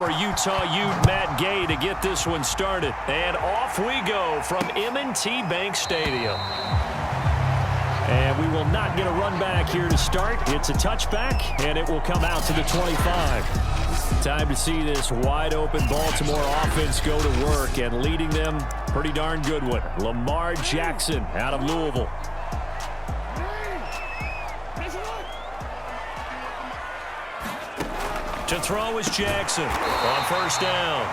For Utah Ute Matt Gay to get this one started. And off we go from M&T Bank Stadium. And we will not get a run back here to start. It's a touchback, and it will come out to the 25. Time to see this wide-open Baltimore offense go to work, and leading them, pretty darn good one, Lamar Jackson out of Louisville. To throw is Jackson on first down.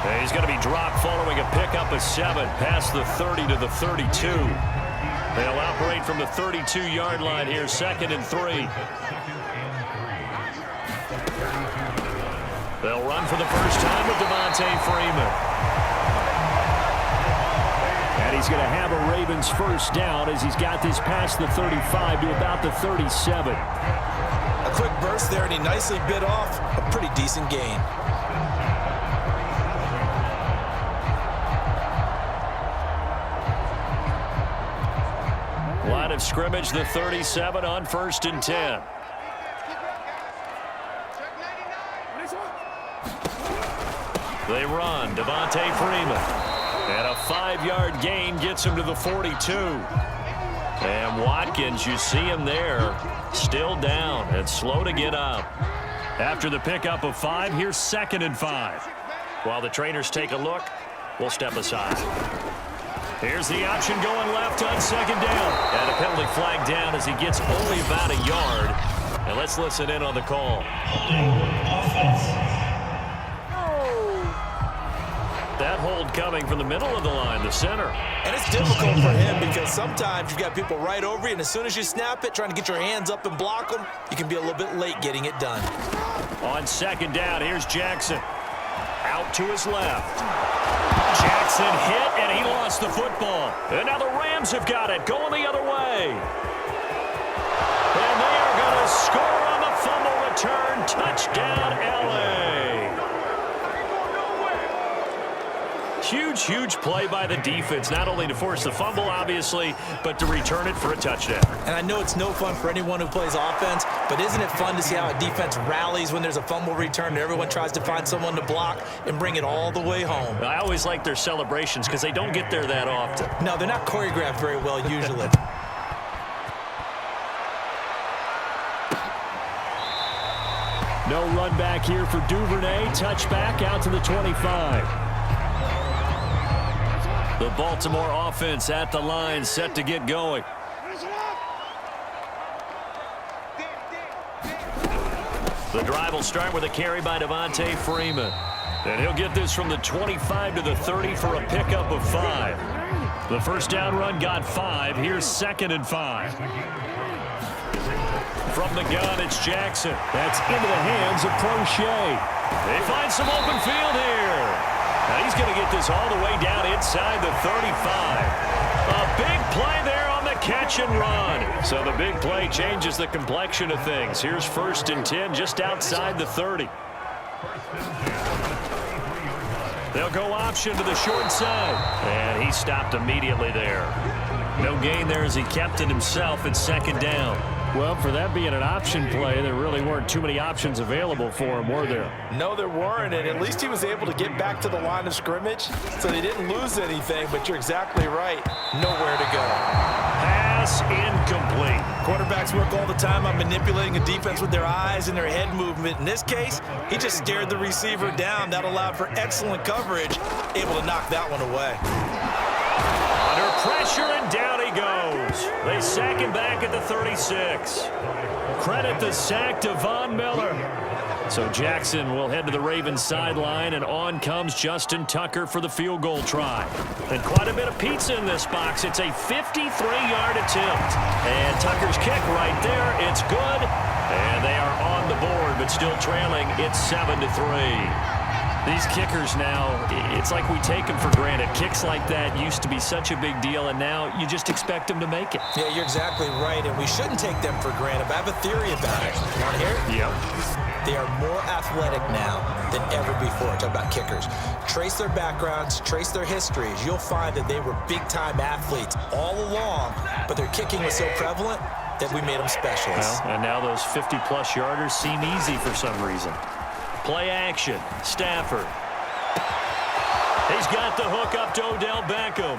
And he's going to be dropped following a pickup of 7 past the 30 to the 32. They'll operate from the 32-yard line here, 2nd and 3. They'll run for the first time with Devontae Freeman. And he's going to have a Ravens first down as he's got this past the 35 to about the 37. A quick burst there, and he nicely bit off a pretty decent gain. Line of scrimmage, the 37 on 1st and 10. They run, Devontae Freeman. And a 5-yard gain gets him to the 42. And Watkins, you see him there, still down and slow to get up. After the pickup of 5, here's 2nd and 5. While the trainers take a look, we'll step aside. Here's the option going left on 2nd down. And a penalty flag down as he gets only about a yard. And let's listen in on the call. That hold coming from the middle of the line, the center. And it's difficult for him because sometimes you've got people right over you, and as soon as you snap it, trying to get your hands up and block them, you can be a little bit late getting it done. On 2nd down, here's Jackson. Out to his left. Jackson hit, and he lost the football. And now the Rams have got it, going the other way. And they are going to score on the fumble return. Touchdown, L.A. Huge, huge play by the defense, not only to force the fumble, obviously, but to return it for a touchdown. And I know it's no fun for anyone who plays offense, but isn't it fun to see how a defense rallies when there's a fumble return and everyone tries to find someone to block and bring it all the way home? I always like their celebrations because they don't get there that often. No, they're not choreographed very well usually. No run back here for Duvernay. Touchback out to the 25. The Baltimore offense at the line, set to get going. The drive will start with a carry by Devontae Freeman. And he'll get this from the 25 to the 30 for a pickup of 5. The first down run got 5. Here's 2nd and 5. From the gun, it's Jackson. That's into the hands of Prochet. They find some open field here. Now he's going to get this all the way down inside the 35. A big play there on the catch and run. So the big play changes the complexion of things. Here's 1st and 10 just outside the 30. They'll go option to the short side. And he stopped immediately there. No gain there as he kept it himself at 2nd down. Well, for that being an option play, there really weren't too many options available for him, were there? No, there weren't, and at least he was able to get back to the line of scrimmage, so they didn't lose anything, but you're exactly right. Nowhere to go. Pass incomplete. Quarterbacks work all the time on manipulating a defense with their eyes and their head movement. In this case, he just stared the receiver down. That allowed for excellent coverage, able to knock that one away. Under pressure, and down he goes. They sack him back at the 36. Credit the sack to Von Miller. So Jackson will head to the Ravens sideline, and on comes Justin Tucker for the field goal try. And quite a bit of pizza in this box. It's a 53-yard attempt. And Tucker's kick right there. It's good. And they are on the board, but still trailing. It's 7-3. These kickers now, it's like we take them for granted. Kicks like that used to be such a big deal, and now you just expect them to make it. Yeah, you're exactly right, and we shouldn't take them for granted. But I have a theory about it. You want to hear it? Yep. They are more athletic now than ever before. Talk about kickers. Trace their backgrounds, trace their histories. You'll find that they were big-time athletes all along, but their kicking was so prevalent that we made them specialists. Well, and now those 50-plus yarders seem easy for some reason. Play action. Stafford. He's got the hook up to Odell Beckham.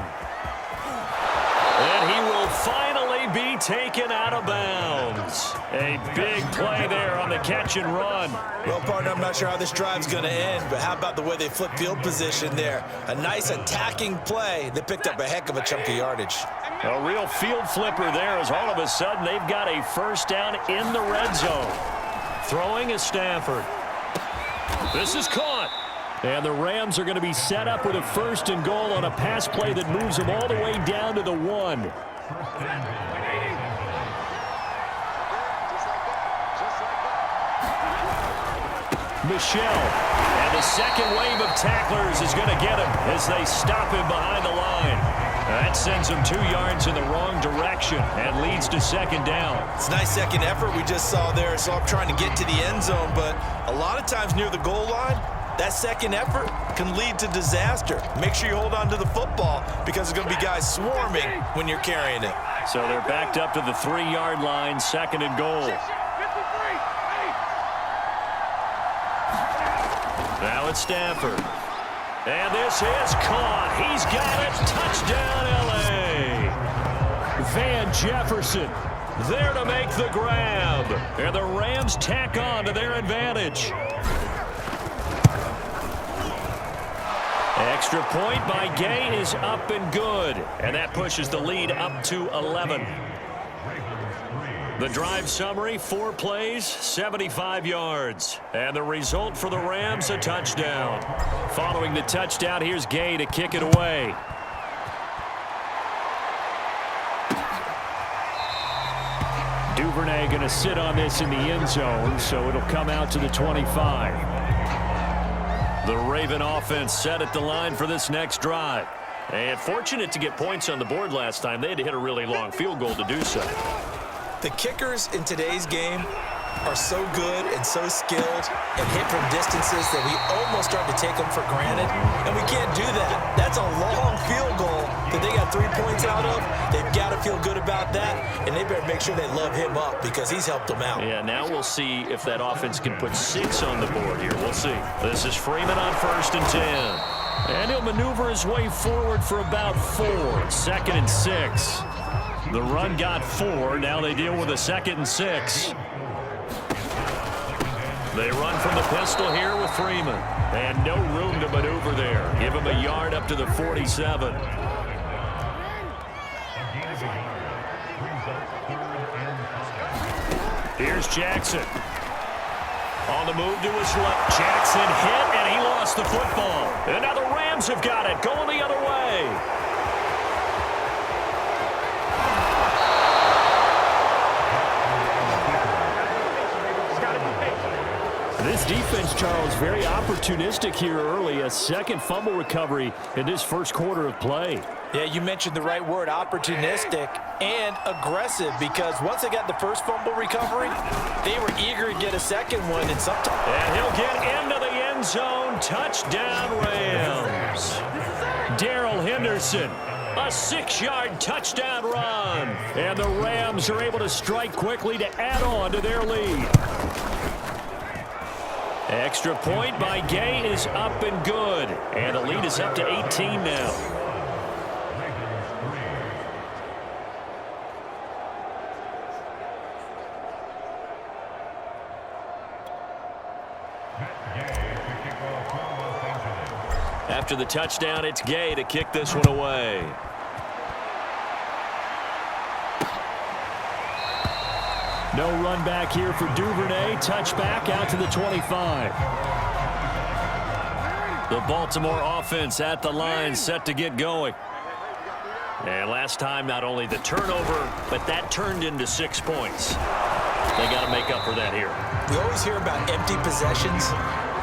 And he will finally be taken out of bounds. A big play there on the catch and run. Well, partner, I'm not sure how this drive's going to end, but how about the way they flip field position there? A nice attacking play. They picked up a heck of a chunk of yardage. A real field flipper there as all of a sudden they've got a first down in the red zone. Throwing is Stafford. This is caught. And the Rams are going to be set up with a 1st and goal on a pass play that moves them all the way down to the 1. Michel. And the second wave of tacklers is going to get him as they stop him behind the line. That sends him 2 yards in the wrong direction and leads to 2nd down. It's a nice second effort we just saw there. So I'm trying to get to the end zone, but a lot of times near the goal line, that second effort can lead to disaster. Make sure you hold on to the football because there's going to be guys swarming when you're carrying it. So they're backed up to the 3-yard line, 2nd and goal. Now it's Stafford. And this is caught. He's got it. Touchdown, L.A. Van Jefferson there to make the grab. And the Rams tack on to their advantage. Extra point by Gay is up and good. And that pushes the lead up to 11. The drive summary, 4 plays, 75 yards. And the result for the Rams, a touchdown. Following the touchdown, here's Gay to kick it away. Duvernay going to sit on this in the end zone, so it'll come out to the 25. The Raven offense set at the line for this next drive. And fortunate to get points on the board last time. They had to hit a really long field goal to do so. The kickers in today's game are so good and so skilled and hit from distances that we almost start to take them for granted. And we can't do that. That's a long field goal that they got 3 points out of. They've got to feel good about that, and they better make sure they love him up because he's helped them out. Yeah, now we'll see if that offense can put 6 on the board here. We'll see. This is Freeman on 1st and 10. And he'll maneuver his way forward for about 4. 2nd and 6. The run got 4. Now they deal with a 2nd and 6. They run from the pistol here with Freeman. And no room to maneuver there. Give him a yard up to the 47. Here's Jackson. On the move to his left. Jackson hit, and he lost the football. And now the Rams have got it. Going the other way. This defense, Charles, very opportunistic here early. A 2nd fumble recovery in this 1st quarter of play. Yeah, you mentioned the right word, opportunistic and aggressive, because once they got the 1st fumble recovery, they were eager to get a 2nd one. And he'll get into the end zone. Touchdown, Rams. Darrell Henderson. A 6-yard touchdown run. And the Rams are able to strike quickly to add on to their lead. Extra point by Gay is up and good. And the lead is up to 18 now. After the touchdown, it's Gay to kick this one away. No run back here for Duvernay. Touchback out to the 25. The Baltimore offense at the line, set to get going. And last time, not only the turnover, but that turned into 6 points. They got to make up for that here. We always hear about empty possessions,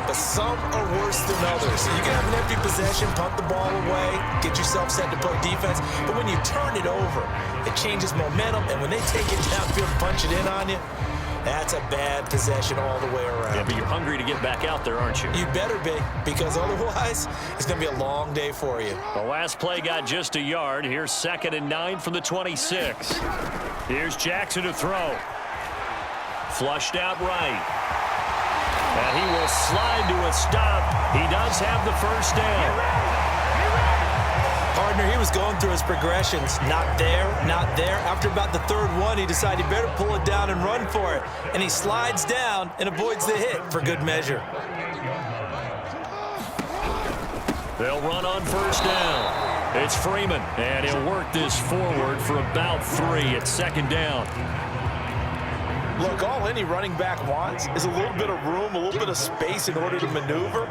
but some are worse than others. You can have an empty possession, punt the ball away, get yourself set to play defense, but when you turn it over, it changes momentum, and when they take it downfield and punch it in on you, that's a bad possession all the way around. Yeah, but you're hungry to get back out there, aren't you? You better be, because otherwise, it's going to be a long day for you. The last play got just a yard. Here's 2nd and 9 from the 26. Here's Jackson to throw. Flushed out right. And he will slide to a stop. He does have the first down. Partner, he was going through his progressions. Not there, not there. After about the third one, he decided he better pull it down and run for it. And he slides down and avoids the hit for good measure. They'll run on first down. It's Freeman, and he'll work this forward for about 3 at second down. Look, all any running back wants is a little bit of room, a little bit of space in order to maneuver.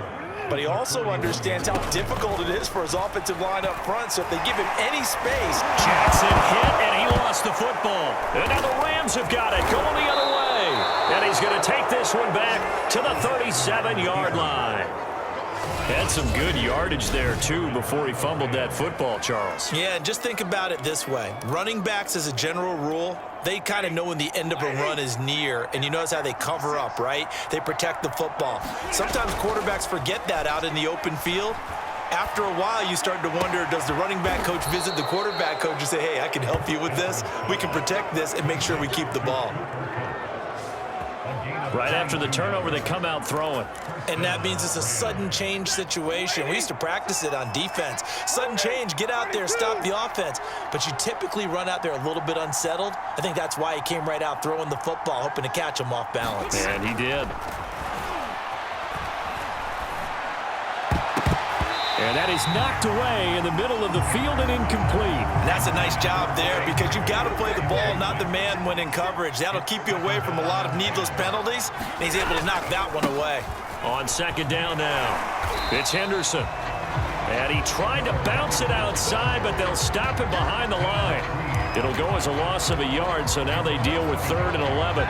But he also understands how difficult it is for his offensive line up front. So if they give him any space. Jackson hit, and he lost the football. And now the Rams have got it, going the other way. And he's going to take this one back to the 37-yard line. Had some good yardage there, too, before he fumbled that football, Charles. Yeah, and just think about it this way. Running backs, as a general rule, they kind of know when the end of a run is near, and you notice how they cover up, right? They protect the football. Sometimes quarterbacks forget that out in the open field. After a while, you start to wonder, does the running back coach visit the quarterback coach and say, hey, I can help you with this. We can protect this and make sure we keep the ball. Right after the turnover, they come out throwing. And that means it's a sudden change situation. We used to practice it on defense. Sudden change, get out there, stop the offense. But you typically run out there a little bit unsettled. I think that's why he came right out throwing the football, hoping to catch him off balance. And he did. And that is knocked away in the middle of the field and incomplete. And that's a nice job there because you've got to play the ball, not the man when in coverage. That'll keep you away from a lot of needless penalties. And he's able to knock that one away. On second down now, it's Henderson. And he tried to bounce it outside, but they'll stop him behind the line. It'll go as a loss of a yard, so now they deal with 3rd and 11.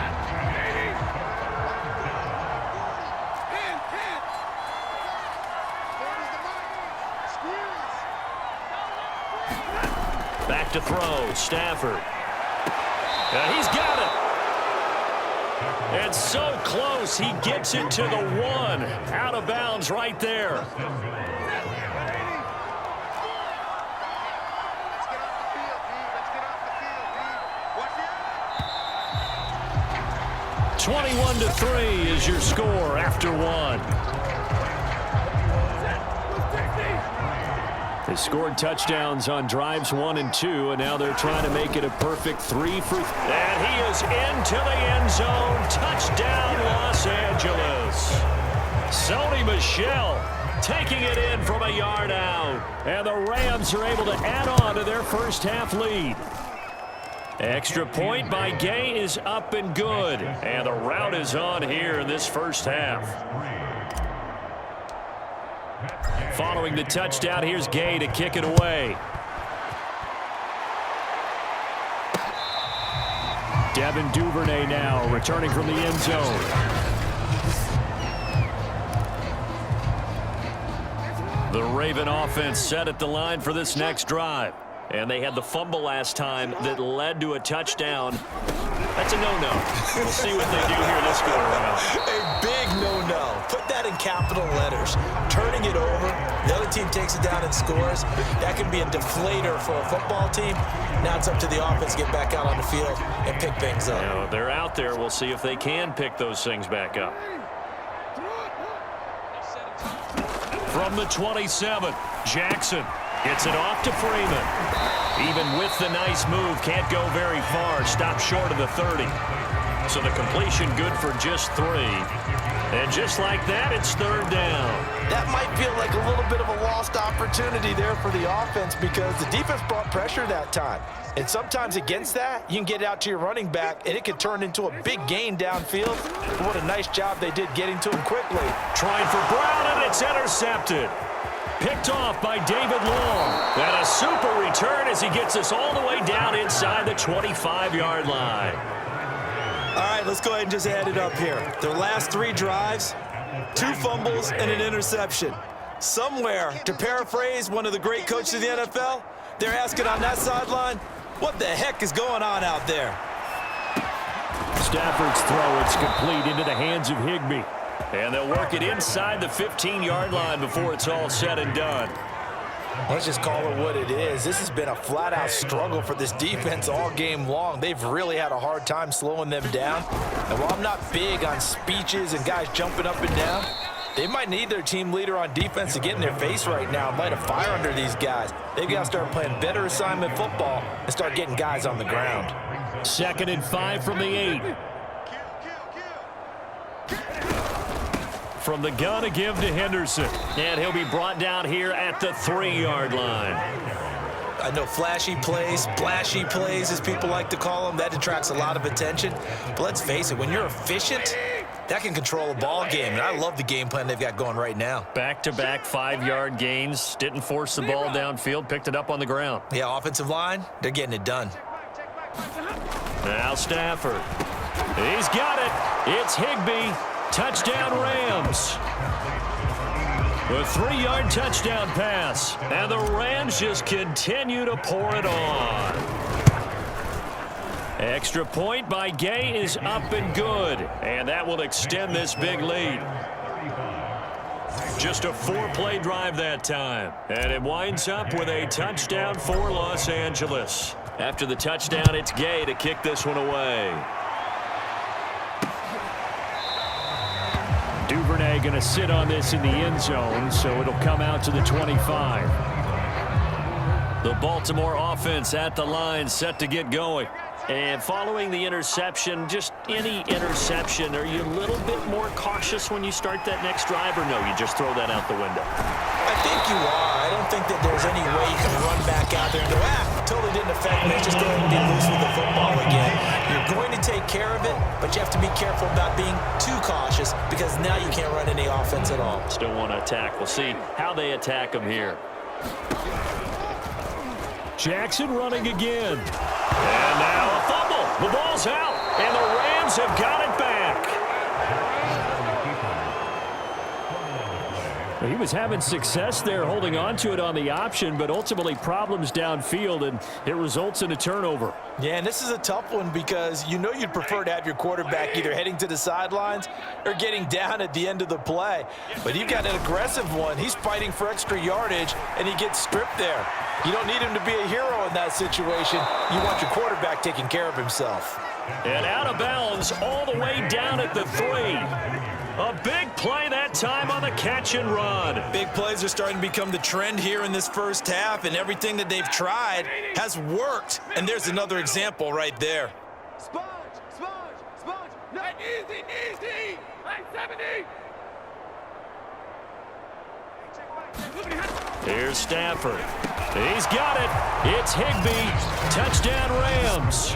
Back to throw, Stafford. And he's got it. And so close, he gets it to the 1. Out of bounds right there. Let's get off the field, 21-3 is your score after 1. They scored touchdowns on drives 1 and 2, and now they're trying to make it a perfect 3 for. And he is into the end zone. Touchdown, Los Angeles. Sony Michel taking it in from a yard out. And the Rams are able to add on to their first half lead. Extra point by Gay is up and good. And the route is on here in this first half. Following the touchdown, here's Gay to kick it away. Devin Duvernay now returning from the end zone. The Raven offense set at the line for this next drive. And they had the fumble last time that led to a touchdown. That's a no-no. We'll see what they do here this go around. A big no-no. Put that in capital letters. Turning it over, the other team takes it down and scores. That can be a deflator for a football team. Now it's up to the offense to get back out on the field and pick things up. You know, they're out there. We'll see if they can pick those things back up. From the 27, Jackson gets it off to Freeman. Even with the nice move, can't go very far. Stop short of the 30. So the completion good for just 3. And just like that, it's 3rd down. That might feel like a little bit of a lost opportunity there for the offense because the defense brought pressure that time. And sometimes against that, you can get out to your running back, and it can turn into a big gain downfield. What a nice job they did getting to him quickly. Trying for Brown, and it's intercepted. Picked off by David Long. And a super return as he gets us all the way down inside the 25-yard line. All right, let's go ahead and just add it up here. Their last 3 drives, 2 fumbles and an interception. Somewhere, to paraphrase one of the great coaches of the NFL, they're asking on that sideline, what the heck is going on out there? Stafford's throw, it's complete into the hands of Higbee. And they'll work it inside the 15-yard line before it's all said and done. Let's just call it what it is. This has been a flat-out struggle for this defense all game long. They've really had a hard time slowing them down. And while I'm not big on speeches and guys jumping up and down, they might need their team leader on defense to get in their face right now and light a fire under these guys. They've got to start playing better assignment football and start getting guys on the ground. 2nd and 5 from the 8. From the gun, a give to Henderson. And he'll be brought down here at the 3-yard line. I know flashy plays, splashy plays, as people like to call them, that attracts a lot of attention. But let's face it, when you're efficient, that can control a ball game. And I love the game plan they've got going right now. Back-to-back 5-yard gains. Didn't force the ball downfield. Picked it up on the ground. Yeah, offensive line, they're getting it done. Now Stafford. He's got it. It's Higbee. Touchdown Rams. A 3-yard touchdown pass. And the Rams just continue to pour it on. Extra point by Gay is up and good. And that will extend this big lead. Just a 4-play drive that time. And it winds up with a touchdown for Los Angeles. After the touchdown, it's Gay to kick this one away. Duvernay going to sit on this in the end zone, so it'll come out to the 25. The Baltimore offense at the line, set to get going. And following the interception, just any interception, are you a little bit more cautious when you start that next drive, or no, you just throw that out the window? I think you are. I don't think that there's any way you can run back out there and go, totally didn't affect me. Just go ahead and be loose with the football again. You're going to take care of it, but you have to be careful about being too cautious because now you can't run any offense at all. Still want to attack. We'll see how they attack them here. Jackson running again. And now a fumble. The ball's out, and the Rams have got it back. He was having success there holding on to it on the option, but ultimately problems downfield, and it results in a turnover. Yeah, and this is a tough one because you know you'd prefer to have your quarterback either heading to the sidelines or getting down at the end of the play. But you've got an aggressive one. He's fighting for extra yardage, and he gets stripped there. You don't need him to be a hero in that situation. You want your quarterback taking care of himself. And out of bounds all the way down at the 3. A big play that time on the catch and run. Big plays are starting to become the trend here in this first half, and everything that they've tried has worked. And there's another example right there. Sponge. Easy. 70. Here's Stafford. He's got it. It's Higbee. Touchdown Rams.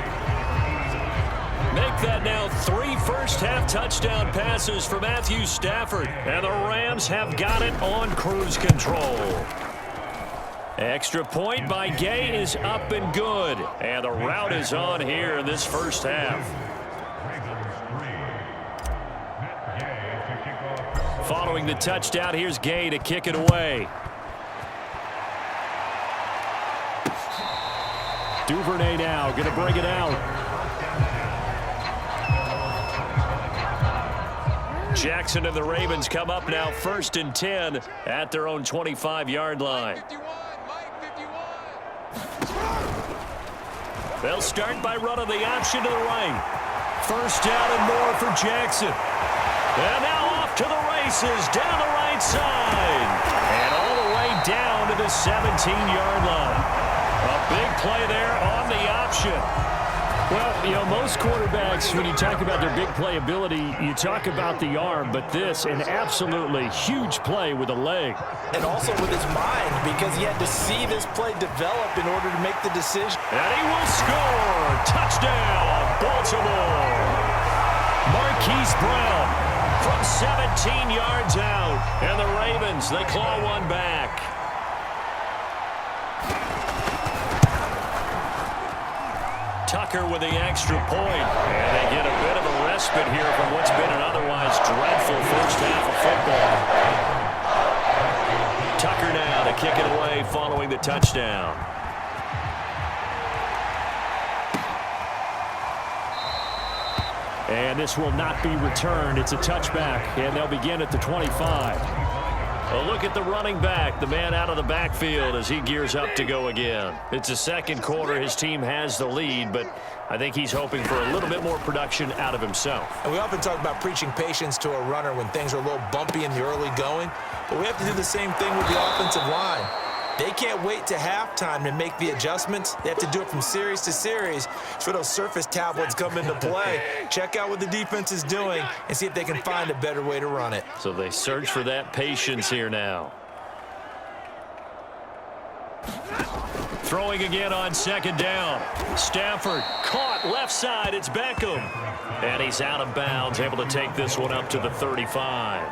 Make that now 3 first-half touchdown passes for Matthew Stafford. And the Rams have got it on cruise control. Extra point by Gay is up and good. And the route is on here in this first half. Following the touchdown, here's Gay to kick it away. Duvernay now going to bring it out. Jackson and the Ravens come up now 1st and 10 at their own 25-yard line. They'll start by running the option to the right. 1st down and more for Jackson. And now off to the races down the right side. And all the way down to the 17-yard line. A big play there on the option. Well, you know, most quarterbacks, when you talk about their big playability, you talk about the arm, but this, an absolutely huge play with a leg. And also with his mind, because he had to see this play develop in order to make the decision. And he will score. Touchdown, Baltimore. Marquise Brown from 17 yards out. And the Ravens, they claw one back. Tucker with the extra point. And they get a bit of a respite here from what's been an otherwise dreadful first half of football. Tucker now to kick it away following the touchdown. And this will not be returned. It's a touchback, and they'll begin at the 25. A look at the running back, the man out of the backfield as he gears up to go again. It's the second quarter. His team has the lead, but I think he's hoping for a little bit more production out of himself. And we often talk about preaching patience to a runner when things are a little bumpy in the early going, but we have to do the same thing with the offensive line. They can't wait to halftime to make the adjustments. They have to do it from series to series for those surface tablets come into play. Check out what the defense is doing and see if they can find a better way to run it. So they search for that patience here now. Throwing again on second down. Stafford caught left side. It's Beckham. And he's out of bounds, able to take this one up to the 35.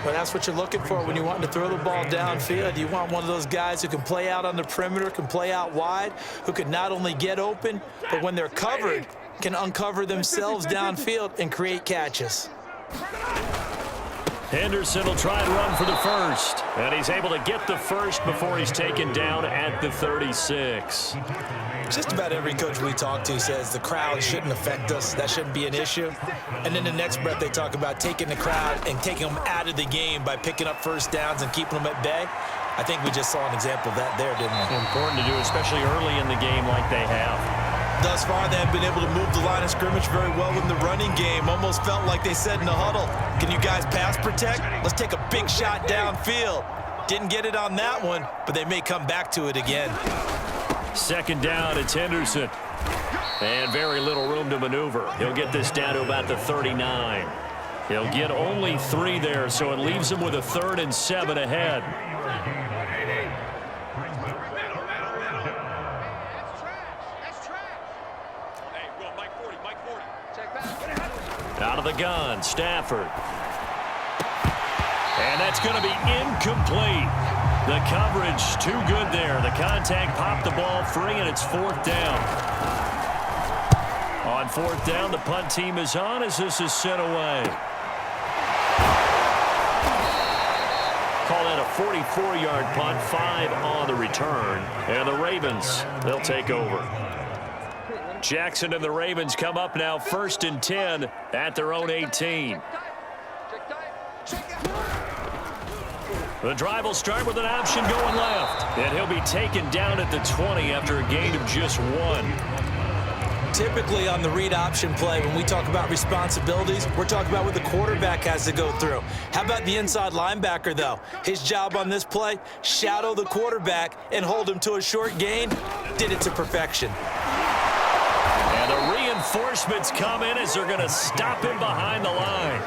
Well, that's what you're looking for when you want to throw the ball downfield. You want one of those guys who can play out on the perimeter, can play out wide, who can not only get open, but when they're covered, can uncover themselves downfield and create catches. Henderson will try and run for the first. And he's able to get the first before he's taken down at the 36. Just about every coach we talk to says the crowd shouldn't affect us. That shouldn't be an issue. And then the next breath they talk about taking the crowd and taking them out of the game by picking up first downs and keeping them at bay. I think we just saw an example of that there, didn't we? Important to do, especially early in the game like they have. Thus far, they have been able to move the line of scrimmage very well in the running game. Almost felt like they said in the huddle, can you guys pass protect? Let's take a big shot downfield. Didn't get it on that one, but they may come back to it again. Second down, it's Henderson. And very little room to maneuver. He'll get this down to about the 39. He'll get only 3 there, so it leaves him with a 3rd and 7 ahead. Out of the gun, Stafford. And that's going to be incomplete. The coverage too good there. The contact popped the ball free, and it's 4th down. On 4th down, the punt team is on as this is sent away. Call that a 44-yard punt, 5 on the return. And the Ravens, they'll take over. Jackson and the Ravens come up now 1st and 10 at their own 18. The drive will start with an option going left. And he'll be taken down at the 20 after a gain of just 1. Typically on the read option play, when we talk about responsibilities, we're talking about what the quarterback has to go through. How about the inside linebacker, though? His job on this play, shadow the quarterback and hold him to a short gain. Did it to perfection. And the reinforcements come in as they're going to stop him behind the line.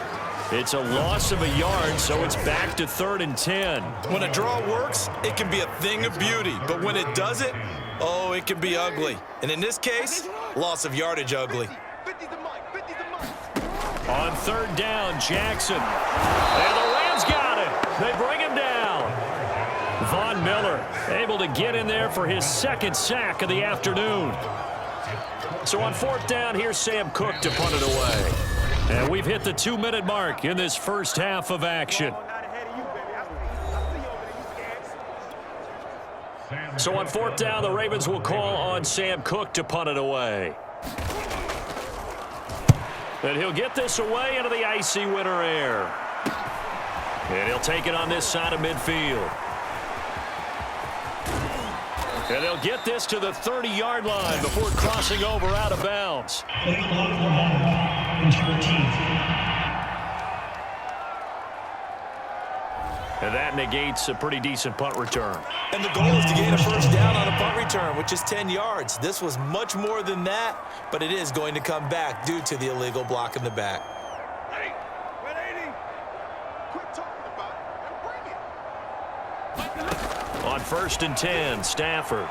It's a loss of a yard, so it's back to 3rd and 10. When a draw works, it can be a thing of beauty. But when it doesn't, oh, it can be ugly. And in this case, loss of yardage ugly. On 3rd down, Jackson. And the Rams got it. They bring him down. Von Miller able to get in there for his 2nd sack of the afternoon. So on 4th down, here's Sam Cook to punt it away. And we've hit the 2-minute mark in this first half of action. So on 4th down, the Ravens will call on Sam Cook to punt it away. And he'll get this away into the icy winter air. And he'll take it on this side of midfield. And they'll get this to the 30-yard line before crossing over out of bounds. And that negates a pretty decent punt return. And the goal is to gain a first down on a punt return, which is 10 yards. This was much more than that, but it is going to come back due to the illegal block in the back. On 1st and 10, Stafford.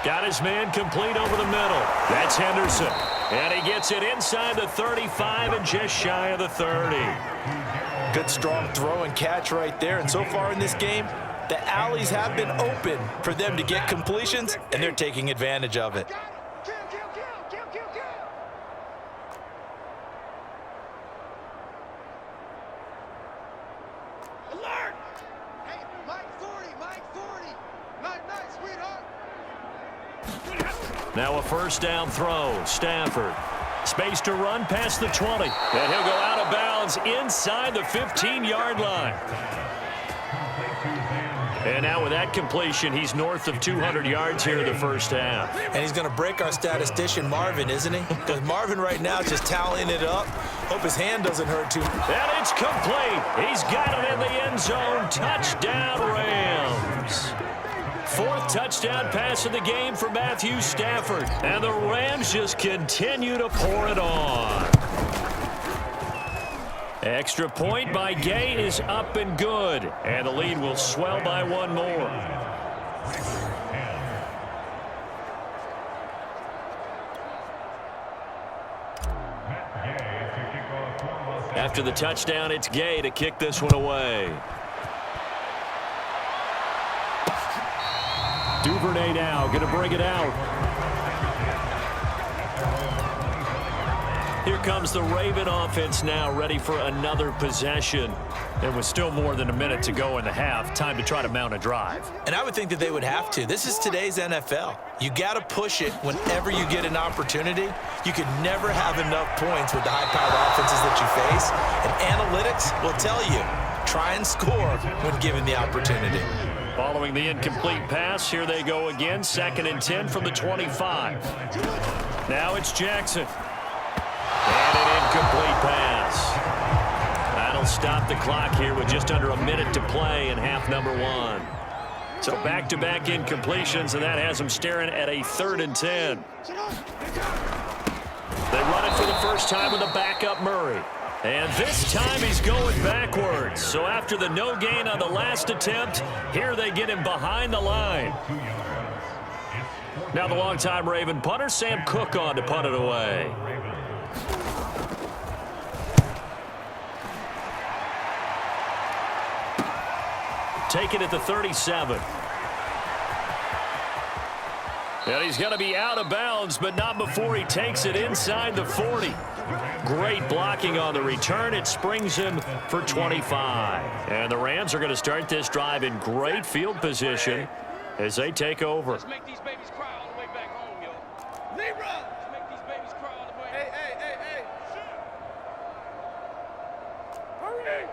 Got his man complete over the middle. That's Henderson. And he gets it inside the 35 and just shy of the 30. Good strong throw and catch right there. And so far in this game, the alleys have been open for them to get completions, and they're taking advantage of it. Alert! Hey, Mike 40, Mike 40. Nice, sweetheart. Now a first down throw. Stafford Space to run past the 20. And he'll go out of bounds inside the 15-yard line. And now with that completion, he's north of 200 yards here in the first half. And he's going to break our statistician Marvin, isn't he? Because Marvin right now is just tallying it up. Hope his hand doesn't hurt too. And it's complete. He's got it in the end zone. Touchdown, Rams. Fourth touchdown pass of the game for Matthew Stafford. And the Rams just continue to pour it on. Extra point by Gay is up and good. And the lead will swell by one more. After the touchdown, it's Gay to kick this one away. Duvernay now going to bring it out. Here comes the Raven offense now, ready for another possession. And with still more than a minute to go in the half, time to try to mount a drive. And I would think that they would have to. This is today's NFL. You got to push it whenever you get an opportunity. You could never have enough points with the high-powered offenses that you face. And analytics will tell you, try and score when given the opportunity. Following the incomplete pass, here they go again. 2nd and 10 from the 25. Now it's Jackson. And an incomplete pass. That'll stop the clock here with just under a minute to play in half number 1. So back-to-back incompletions, and that has them staring at a 3rd and 10. They run it for the first time with a backup Murray. And this time he's going backwards. So after the no gain on the last attempt, here they get him behind the line. Now the longtime Raven punter, Sam Cook, on to punt it away. Take it at the 37. And he's going to be out of bounds, but not before he takes it inside the 40. Great blocking on the return. It springs him for 25. And the Rams are going to start this drive in great field position as they take over. Let's make these babies cry all the way back home, yo. Leroy! Let's make these babies cry all the way. Hey. Hurry!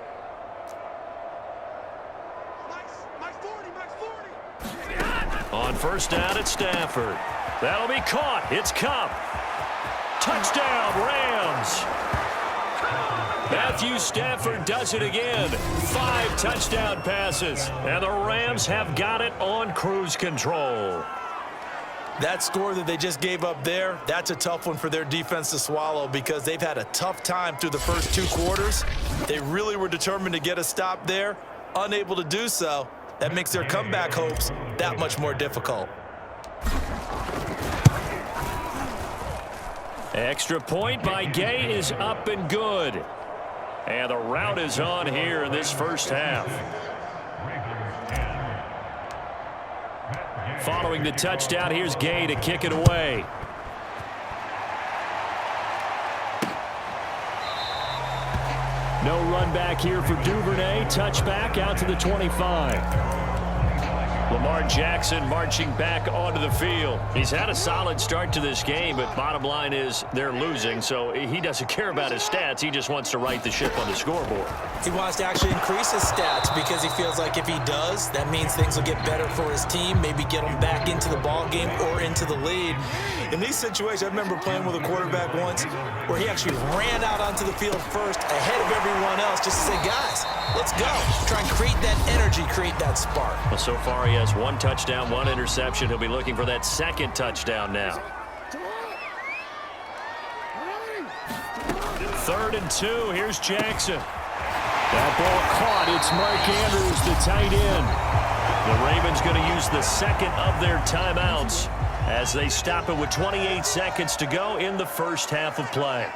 Mike's 40. On first down, it's Stafford. That'll be caught. It's Kupp. Touchdown, Rams. Matthew Stafford does it again. 5 touchdown passes. And the Rams have got it on cruise control. That score that they just gave up there, that's a tough one for their defense to swallow because they've had a tough time through the first 2 quarters. They really were determined to get a stop there, unable to do so. That makes their comeback hopes that much more difficult. Extra point by Gay is up and good. And the route is on here in this first half. Following the touchdown, here's Gay to kick it away. No run back here for Duvernay. Touchback out to the 25. Lamar Jackson marching back onto the field. He's had a solid start to this game, but bottom line is they're losing, so he doesn't care about his stats. He just wants to right the ship on the scoreboard. He wants to actually increase his stats because he feels like if he does, that means things will get better for his team, maybe get him back into the ball game or into the lead. In these situations, I remember playing with a quarterback once where he actually ran out onto the field first ahead of everyone else just to say, guys, let's go. Try and create that energy, create that spark. Well, so far he has 1 touchdown, 1 interception. He'll be looking for that 2nd touchdown now. 3rd and 2. Here's Jackson. That ball caught. It's Mark Andrews, the tight end. The Ravens going to use the 2nd of their timeouts as they stop it with 28 seconds to go in the first half of play.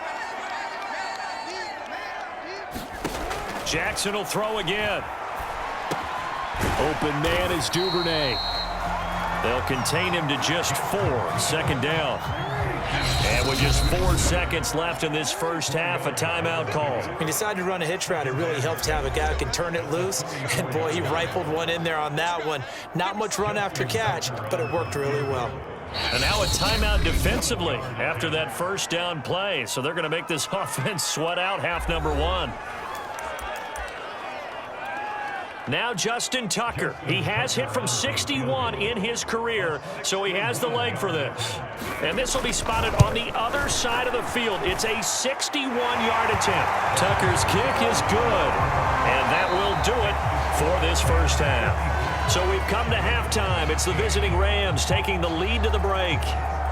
Jackson will throw again. Open man is Duvernay. They'll contain him to just 4. 2nd down. And with just 4 seconds left in this first half, a timeout call. He decided to run a hitch route. It really helps to have a guy who can turn it loose. And, boy, he rifled one in there on that one. Not much run after catch, but it worked really well. And now a timeout defensively after that first down play. So they're going to make this offense sweat out half number one. Now Justin Tucker. He has hit from 61 in his career, so he has the leg for this. And this will be spotted on the other side of the field. It's a 61-yard attempt. Tucker's kick is good, and that will do it for this first half. So we've come to halftime. It's the visiting Rams taking the lead to the break.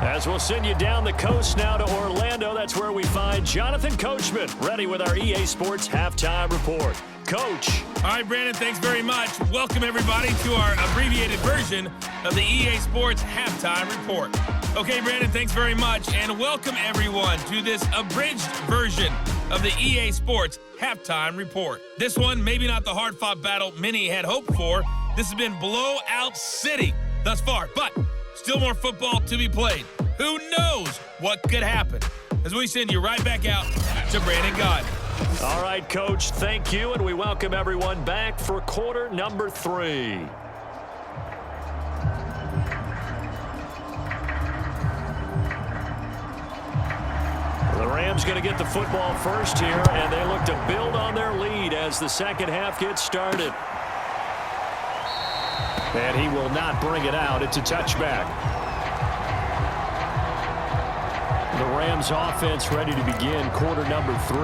As we'll send you down the coast now to Orlando, that's where we find Jonathan Coachman ready with our EA Sports Halftime Report. Coach. All right, Brandon, thanks very much. Welcome, everybody, to our abbreviated version of the EA Sports Halftime Report. Okay, Brandon, thanks very much, and welcome, everyone, to this abridged version of the EA Sports Halftime Report. This one, maybe not the hard-fought battle many had hoped for. This has been blowout city thus far, but still more football to be played. Who knows what could happen? As we send you right back out to Brandon Gaudin. All right, Coach, thank you, and we welcome everyone back for quarter number 3. The Rams going to get the football first here, and they look to build on their lead as the second half gets started. And he will not bring it out. It's a touchback. The Rams offense ready to begin quarter number 3.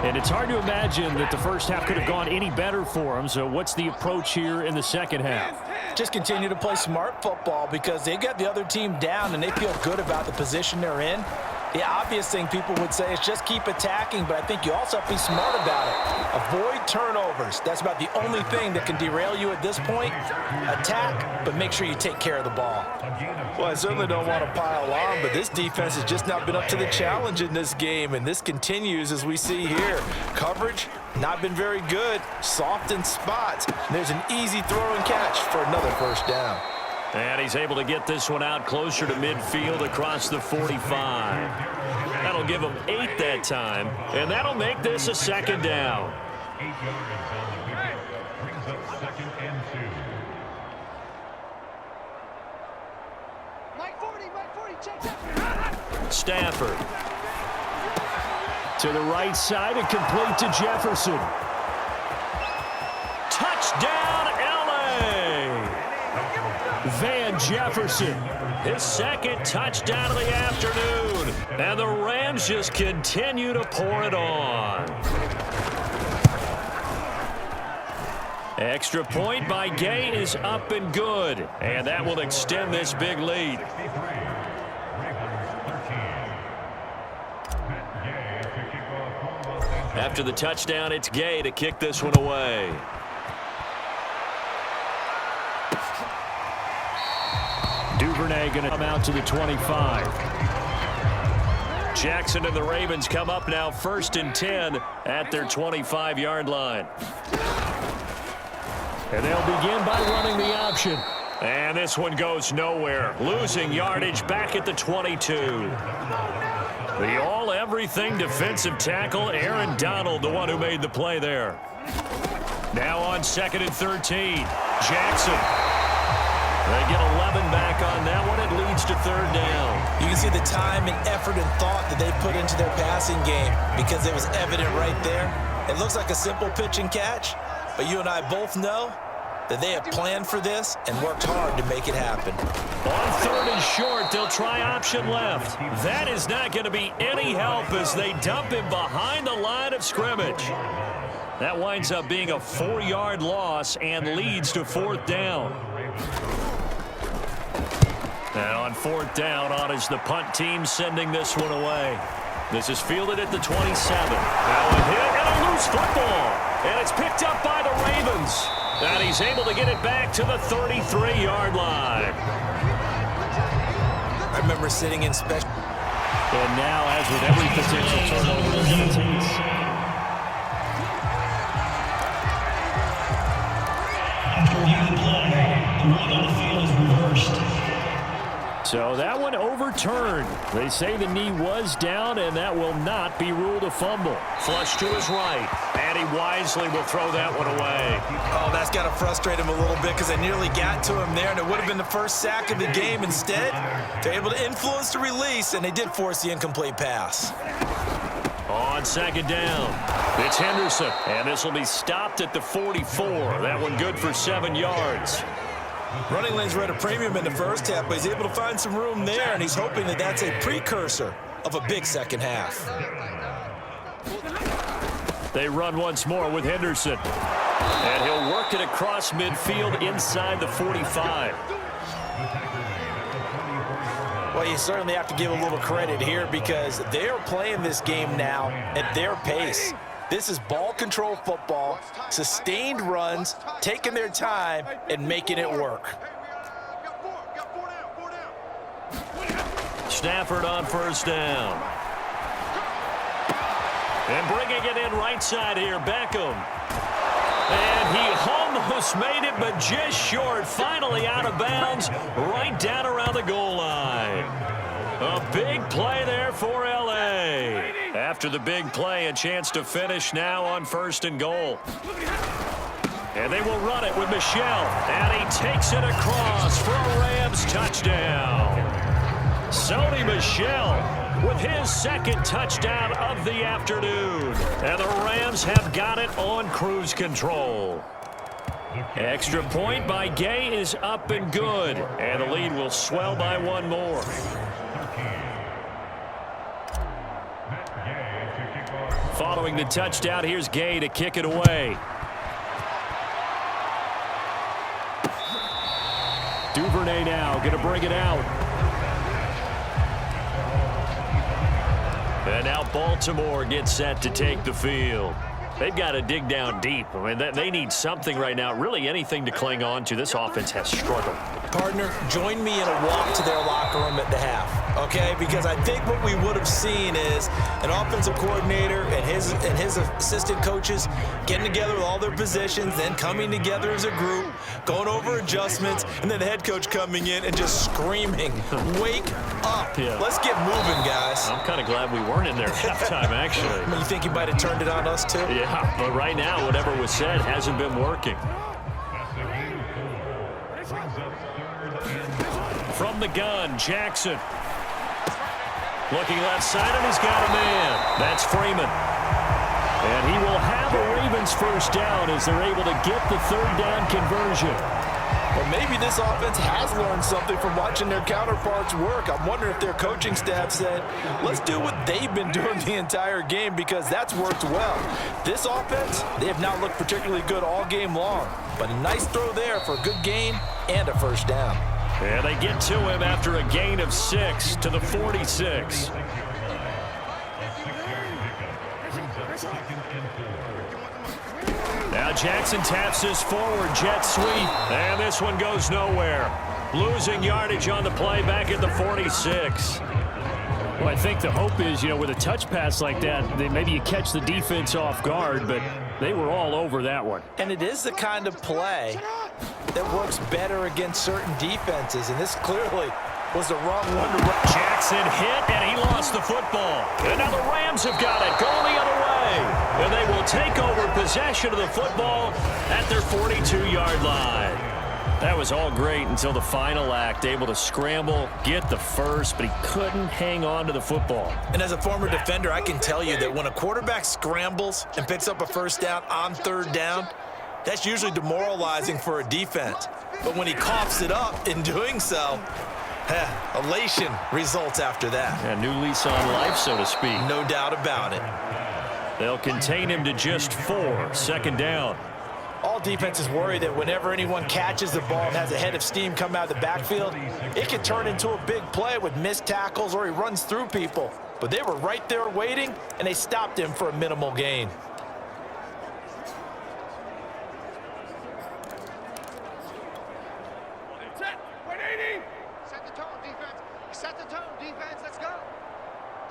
And it's hard to imagine that the first half could have gone any better for them. So what's the approach here in the second half? Just continue to play smart football because they got the other team down and they feel good about the position they're in. The obvious thing people would say is just keep attacking, but I think you also have to be smart about it. Avoid turnovers. That's about the only thing that can derail you at this point. Attack, but make sure you take care of the ball. Well, I certainly don't want to pile on, but this defense has just not been up to the challenge in this game, and this continues as we see here. Coverage, not been very good. Soft in spots. And there's an easy throw and catch for another first down. And he's able to get this one out closer to midfield across the 45. That'll give him 8 that time, and that'll make this a second down. Stafford. To the right side and complete to Jefferson. Touchdown, L.A. Van Jefferson, his second touchdown of the afternoon. And the Rams just continue to pour it on. Extra point by Gay is up and good. And that will extend this big lead. After the touchdown, it's Gay to kick this one away. Duvernay going to come out to the 25. Jackson and the Ravens come up now 1st and 10 at their 25-yard line. And they'll begin by running the option. And this one goes nowhere. Losing yardage back at the 22. The all-everything defensive tackle, Aaron Donald, the one who made the play there. Now on 2nd and 13. Jackson. They get 11 back on that one. It leads to 3rd down. You can see the time and effort and thought that they put into their passing game because it was evident right there. It looks like a simple pitch and catch, but you and I both know that they have planned for this and worked hard to make it happen. On 3rd and short, they'll try option left. That is not going to be any help as they dump him behind the line of scrimmage. That winds up being a 4-yard loss and leads to 4th down. And on 4th down, on is the punt team sending this one away. This is fielded at the 27. Now a hit and a loose football. And it's picked up by the Ravens. And he's able to get it back to the 33-yard line. I remember sitting in special. And now, as with every potential turnover, they're going to take. After review the play, the run on the field is reversed. So that one overturned. They say the knee was down, and that will not be ruled a fumble. Flush to his right, and he wisely will throw that one away. Oh, that's got to frustrate him a little bit because they nearly got to him there, and it would have been the first sack of the game. Instead, they're able to influence the release, and they did force the incomplete pass. On second down, it's Henderson, and this will be stopped at the 44. That one good for 7 yards. Running lanes were at a premium in the first half, but he's able to find some room there, and he's hoping that that's a precursor of a big second half. They run once more with Henderson, and he'll work it across midfield inside the 45. Well, you certainly have to give a little credit here because they are playing this game now at their pace. This is ball control football, sustained runs, taking their time, and making it work. Stafford on first down. And bringing it in right side here, Beckham. And he almost made it, but just short. Finally out of bounds, right down around the goal line. A big play there for L.A. After the big play, a chance to finish now on first and goal. And they will run it with Michel. And he takes it across for a Rams touchdown. Sony Michel with his second touchdown of the afternoon. And the Rams have got it on cruise control. Extra point by Gay is up and good. And the lead will swell by one more. Following the touchdown, here's Gay to kick it away. Duvernay now going to bring it out. And now Baltimore gets set to take the field. They've got to dig down deep. I mean, they need something right now, really anything to cling on to. This offense has struggled. Partner, join me in a walk to their locker room at the half, okay? Because I think what we would have seen is an offensive coordinator and his assistant coaches getting together with all their positions, then coming together as a group, going over adjustments, and then the head coach coming in and just screaming, wake up. Yeah. Let's get moving, guys. I'm kind of glad we weren't in there at halftime, actually. I mean, you think he might have turned it on us, too? Yeah, but right now, whatever was said hasn't been working. From the gun, Jackson. Looking left side, and he's got a man. That's Freeman. And he will have a Ravens first down as they're able to get the third down conversion. Well, maybe this offense has learned something from watching their counterparts work. I'm wondering if their coaching staff said, let's do what they've been doing the entire game because that's worked well. This offense, they have not looked particularly good all game long, but a nice throw there for a good gain and a first down. And they get to him after a gain of 6 to the 46. Now Jackson taps this forward jet sweep, and this one goes nowhere. Losing yardage on the play back at the 46. Well, I think the hope is, with a touch pass like that, maybe you catch the defense off guard, but they were all over that one. And it is the kind of play that works better against certain defenses, and this clearly was the wrong one to run. Jackson hit, and he lost the football. And now the Rams have got it, going the other way. And they will take over possession of the football at their 42-yard line. That was all great until the final act, able to scramble, get the first, but he couldn't hang on to the football. And as a former defender, I can tell you that when a quarterback scrambles and picks up a first down on third down, that's usually demoralizing for a defense. But when he coughs it up in doing so, elation results after that. A new lease on life, so to speak. No doubt about it. They'll contain him to just 4, second down. All defenses worry that whenever anyone catches the ball and has a head of steam come out of the backfield, it can turn into a big play with missed tackles or he runs through people. But they were right there waiting, and they stopped him for a minimal gain. Set the tone, defense. Set the tone, defense. Let's go.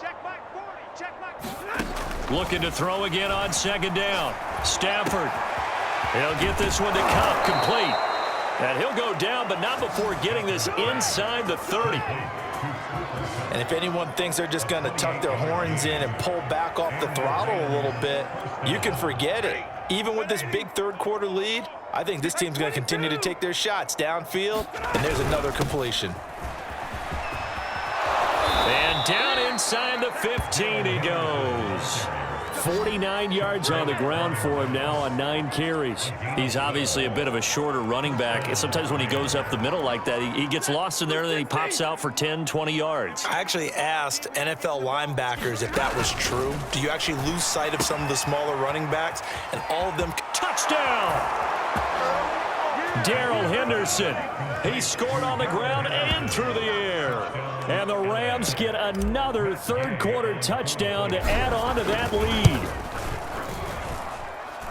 Check back 40. Check back 40. Looking to throw again on second down. Stafford. He'll get this one to Kupp, complete. And he'll go down, but not before getting this inside the 30. And if anyone thinks they're just going to tuck their horns in and pull back off the throttle a little bit, you can forget it. Even with this big third quarter lead, I think this team's going to continue to take their shots downfield, and there's another completion. And down inside the 15 he goes. 49 yards on the ground for him now on 9 carries. He's obviously a bit of a shorter running back. And sometimes when he goes up the middle like that, he gets lost in there, and then he pops out for 10, 20 yards. I actually asked NFL linebackers if that was true. Do you actually lose sight of some of the smaller running backs? And all of them... Touchdown! Darrell Henderson. He scored on the ground and through the air. And the Rams get another third-quarter touchdown to add on to that lead.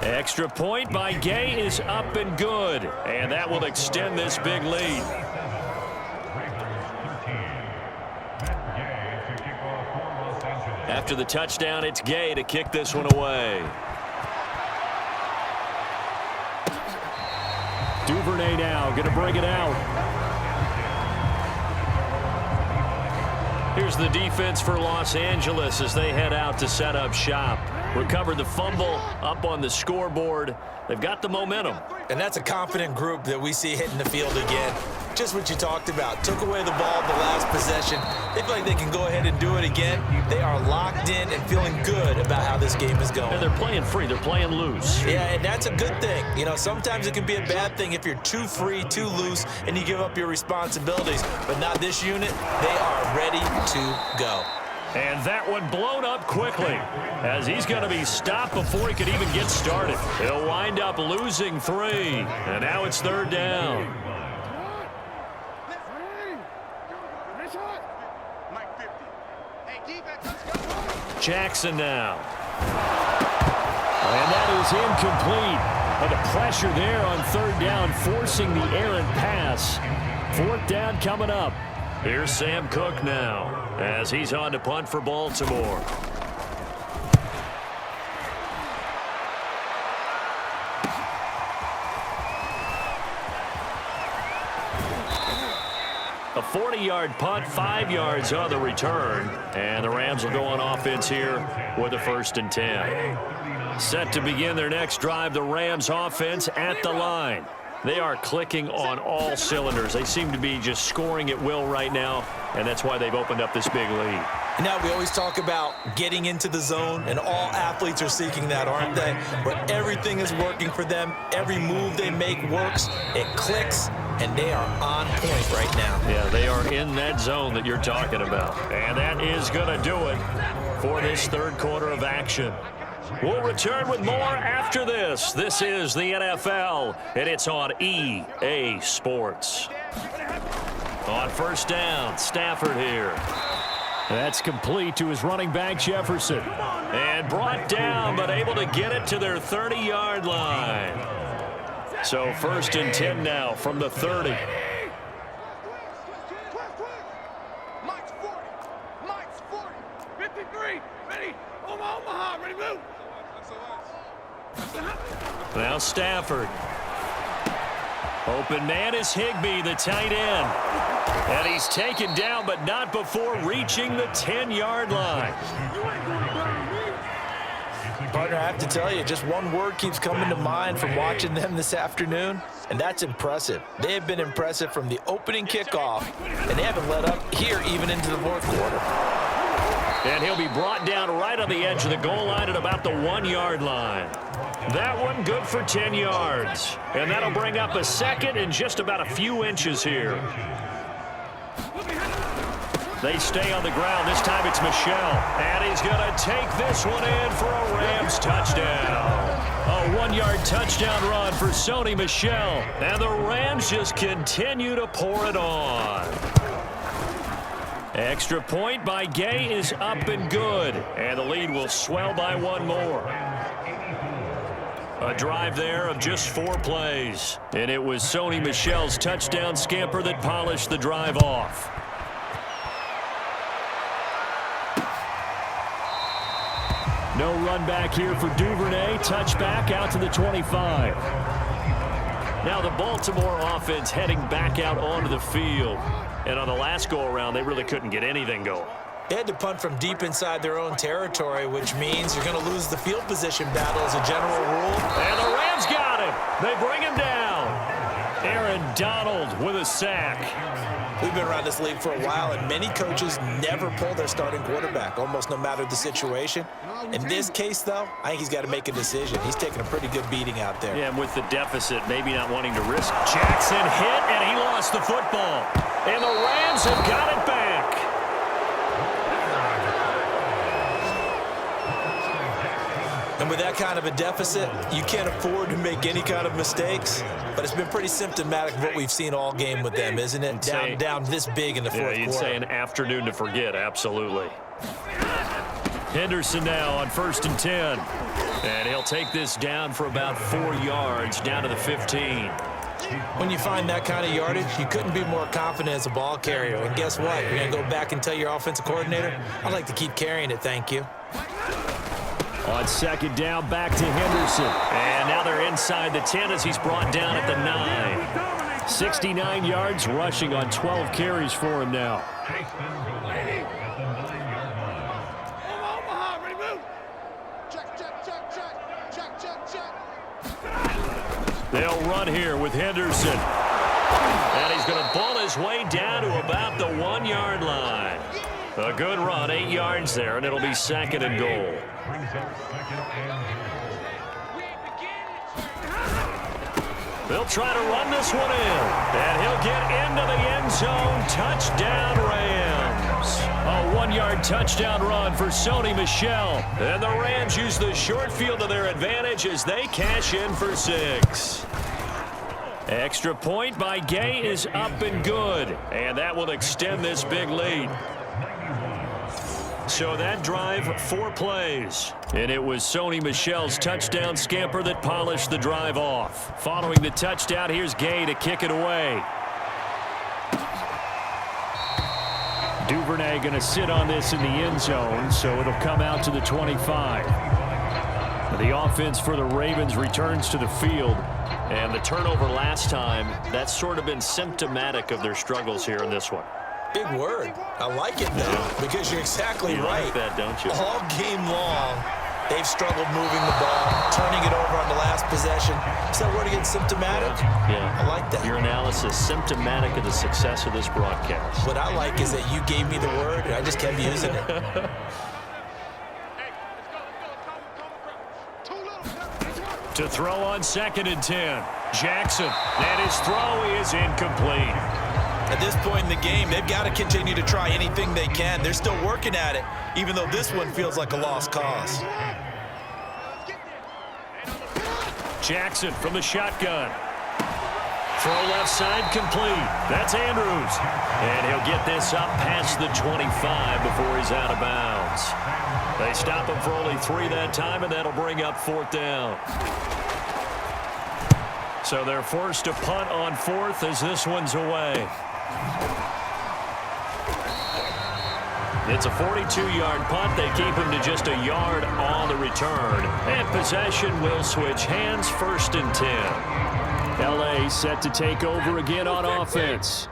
Extra point by Gay is up and good. And that will extend this big lead. After the touchdown, it's Gay to kick this one away. Duvernay now going to bring it out. Here's the defense for Los Angeles as they head out to set up shop. Recovered the fumble up on the scoreboard. They've got the momentum. And that's a confident group that we see hitting the field again. Just what you talked about. Took away the ball the last possession. They feel like they can go ahead and do it again. They are locked in and feeling good about how this game is going. And they're playing free. They're playing loose. Yeah, and that's a good thing. You know, sometimes it can be a bad thing if you're too free, too loose, and you give up your responsibilities. But not this unit. They are ready to go. And that one blown up quickly as he's going to be stopped before he could even get started. He'll wind up losing 3. And now it's third down. Jackson now. And that is incomplete. But the pressure there on third down, forcing the errant pass. Fourth down coming up. Here's Sam Cook now as he's on to punt for Baltimore. A 40-yard punt, 5 yards on the return. And the Rams will go on offense here with a 1st and 10. Set to begin their next drive, the Rams offense at the line. They are clicking on all cylinders. They seem to be just scoring at will right now, and that's why they've opened up this big lead. Now, we always talk about getting into the zone, and all athletes are seeking that, aren't they? Where everything is working for them. Every move they make works. It clicks, and they are on point right now. Yeah, they are in that zone that you're talking about. And that is going to do it for this third quarter of action. We'll return with more after this. This is the NFL, and it's on EA Sports. On first down, Stafford here. That's complete to his running back, Jefferson. And brought down, but able to get it to their 30-yard line. So 1st and 10 now from the 30. Mike's 40. Mike's 40. 53. Ready. Omaha. Ready, move. Now Stafford. Open man is Higbee, the tight end. And he's taken down, but not before reaching the 10-yard line. Partner, I have to tell you, just one word keeps coming to mind from watching them this afternoon, and that's impressive. They have been impressive from the opening kickoff, and they haven't let up here even into the fourth quarter. And he'll be brought down right on the edge of the goal line at about the 1-yard line. That one good for 10 yards. And that'll bring up a second and just about a few inches here. They stay on the ground. This time it's Michel. And he's going to take this one in for a Rams touchdown. A 1-yard touchdown run for Sony Michel. And the Rams just continue to pour it on. Extra point by Gay is up and good. And the lead will swell by 1 more. A drive there of just 4 plays. And it was Sony Michel's touchdown scamper that polished the drive off. No run back here for Duvernay. Touchback out to the 25. Now the Baltimore offense heading back out onto the field. And on the last go-around, they really couldn't get anything going. They had to punt from deep inside their own territory, which means you're going to lose the field position battle as a general rule. And the Rams got him. They bring him down. Aaron Donald with a sack. We've been around this league for a while, and many coaches never pull their starting quarterback, almost no matter the situation. In this case, though, I think he's got to make a decision. He's taking a pretty good beating out there. Yeah, and with the deficit, maybe not wanting to risk. Jackson hit, and he lost the football. And the Rams have got it back. And with that kind of a deficit, you can't afford to make any kind of mistakes. But it's been pretty symptomatic of what we've seen all game with them, isn't it? Down this big in the fourth quarter. Yeah, you'd say an afternoon to forget, absolutely. Henderson now on 1st and 10. And he'll take this down for about 4 yards, down to the 15. When you find that kind of yardage, you couldn't be more confident as a ball carrier. And guess what? You're going to go back and tell your offensive coordinator, I'd like to keep carrying it, thank you. On 2nd down, back to Henderson. And now they're inside the 10 as he's brought down at the 9. 69 yards rushing on 12 carries for him now. They'll run here with Henderson. And he's going to ball his way down to about the 1-yard line. A good run, 8 yards there, and it'll be 2nd and goal. They'll try to run this one in. And he'll get into the end zone. Touchdown, Rams. A 1-yard touchdown run for Sony Michel. And the Rams use the short field to their advantage as they cash in for 6. Extra point by Gay is up and good. And that will extend this big lead. So that drive, 4 plays. And it was Sony Michel's touchdown scamper that polished the drive off. Following the touchdown, here's Gay to kick it away. Duvernay going to sit on this in the end zone, so it'll come out to the 25. The offense for the Ravens returns to the field. And the turnover last time, that's sort of been symptomatic of their struggles here in this one. Big word. I like it, though, because you're exactly right. You like that, don't you? All game long, they've struggled moving the ball, turning it over on the last possession. Is that word again, symptomatic? Yeah. I like that. Your analysis, symptomatic of the success of this broadcast. What I like is that you gave me the word, and I just kept using it. To throw on 2nd and 10. Jackson, and his throw is incomplete. At this point in the game, they've got to continue to try anything they can. They're still working at it, even though this one feels like a lost cause. Jackson from the shotgun. Throw left side complete. That's Andrews. And he'll get this up past the 25 before he's out of bounds. They stop him for only 3 that time, and that'll bring up 4th down. So they're forced to punt on 4th as this one's away. It's a 42-yard punt. They keep him to just a yard on the return. And possession will switch hands, 1st and 10. L.A. set to take over again on offense.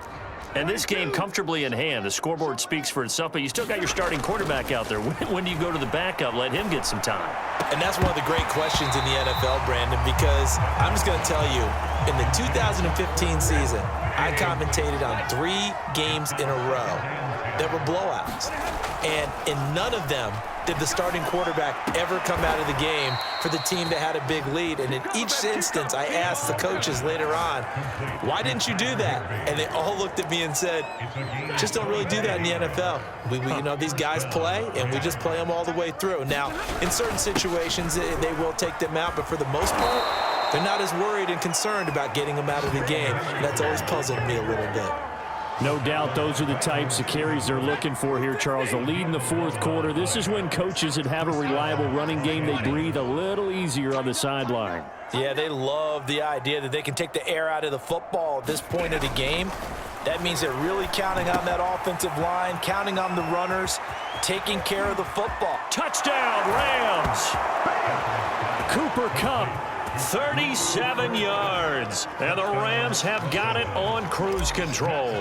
And this game comfortably in hand. The scoreboard speaks for itself, but you still got your starting quarterback out there. When do you go to the backup? Let him get some time. And that's one of the great questions in the NFL, Brandon, because I'm just going to tell you, in the 2015 season, I commentated on 3 games in a row that were blowouts. And in none of them did the starting quarterback ever come out of the game for the team that had a big lead. And in each instance, I asked the coaches later on, why didn't you do that? And they all looked at me and said, just don't really do that in the NFL. We you know, these guys play, and we just play them all the way through. Now, in certain situations, they will take them out, but for the most part, they're not as worried and concerned about getting them out of the game. And that's always puzzled me a little bit. No doubt those are the types of carries they're looking for here, Charles. The lead in the 4th quarter. This is when coaches that have a reliable running game, they breathe a little easier on the sideline. Yeah, they love the idea that they can take the air out of the football at this point of the game. That means they're really counting on that offensive line, counting on the runners, taking care of the football. Touchdown, Rams! Cooper Kupp, 37 yards. And the Rams have got it on cruise control.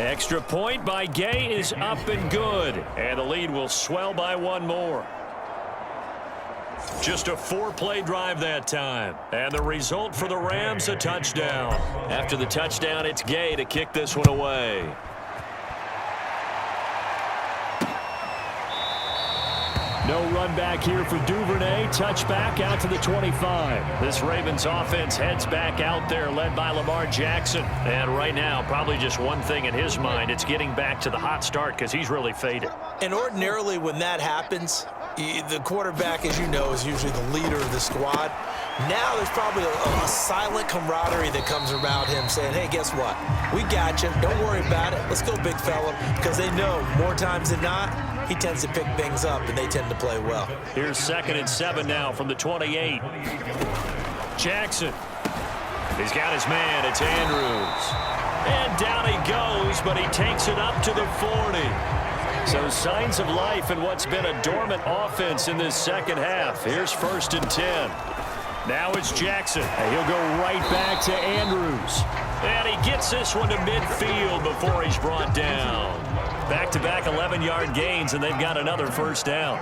Extra point by Gay is up and good. And the lead will swell by one more. Just a 4-play drive that time. And the result for the Rams, a touchdown. After the touchdown, it's Gay to kick this one away. No run back here for Duvernay. Touchback out to the 25. This Ravens offense heads back out there, led by Lamar Jackson. And right now, probably just one thing in his mind. It's getting back to the hot start because he's really faded. And ordinarily when that happens, the quarterback, as you know, is usually the leader of the squad. Now there's probably a silent camaraderie that comes around him saying, hey, guess what? We got you. Don't worry about it. Let's go, big fella. Because they know more times than not, he tends to pick things up, and they tend to play well. Here's 2nd and 7 now from the 28. Jackson. He's got his man. It's Andrews. And down he goes, but he takes it up to the 40. So signs of life in what's been a dormant offense in this second half. Here's 1st and 10. Now it's Jackson. And he'll go right back to Andrews. And he gets this one to midfield before he's brought down. Back-to-back 11-yard gains, and they've got another first down.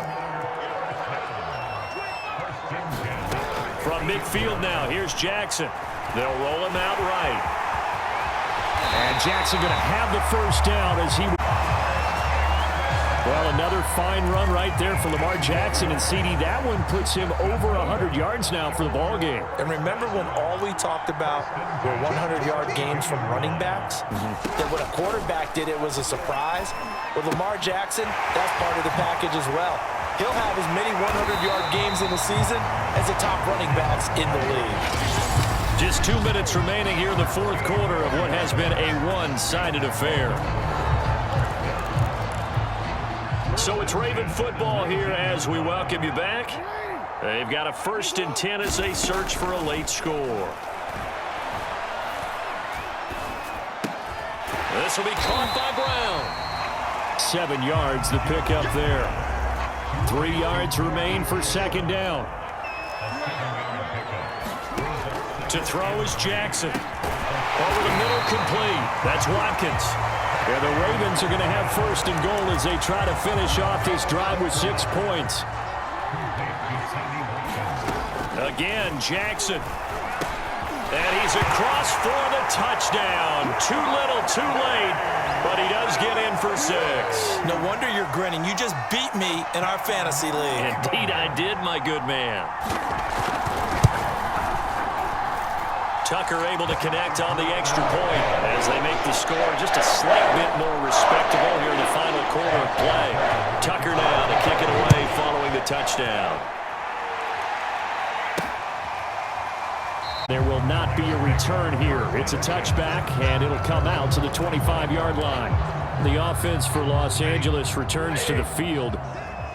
From midfield now, here's Jackson. They'll roll him out right. And Jackson going to have the first down as he... Well, another fine run right there for Lamar Jackson. And, CD, that one puts him over 100 yards now for the ballgame. And remember when all we talked about were 100-yard games from running backs? That when a quarterback did it was a surprise? With Lamar Jackson, that's part of the package as well. He'll have as many 100-yard games in the season as the top running backs in the league. Just 2 minutes remaining here in the fourth quarter of what has been a one-sided affair. So it's Raven football here as we welcome you back. They've got a 1st and 10 as they search for a late score. This will be caught by Brown. 7 yards the pick up there. 3 yards remain for 2nd down. To throw is Jackson. Over the middle, complete. That's Watkins. Yeah, the Ravens are going to have 1st and goal as they try to finish off this drive with 6 points. Again, Jackson. And he's across for the touchdown. Too little, too late, but he does get in for 6. No wonder you're grinning. You just beat me in our fantasy league. Indeed I did, my good man. Tucker able to connect on the extra point as they make the score just a slight bit more respectable here in the final quarter of play. Tucker now to kick it away following the touchdown. There will not be a return here. It's a touchback, and it'll come out to the 25-yard line. The offense for Los Angeles returns to the field.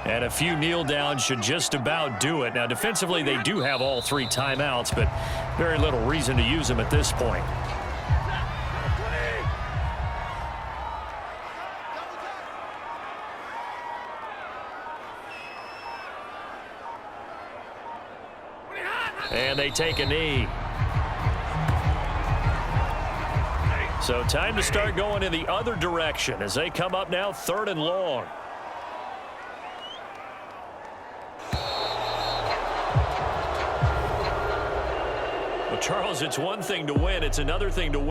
And a few kneel downs should just about do it. Now, defensively, they do have all 3 timeouts, but very little reason to use them at this point. And they take a knee. So time to start going in the other direction as they come up now 3rd and long. Well, Charles, it's one thing to win. It's another thing to win.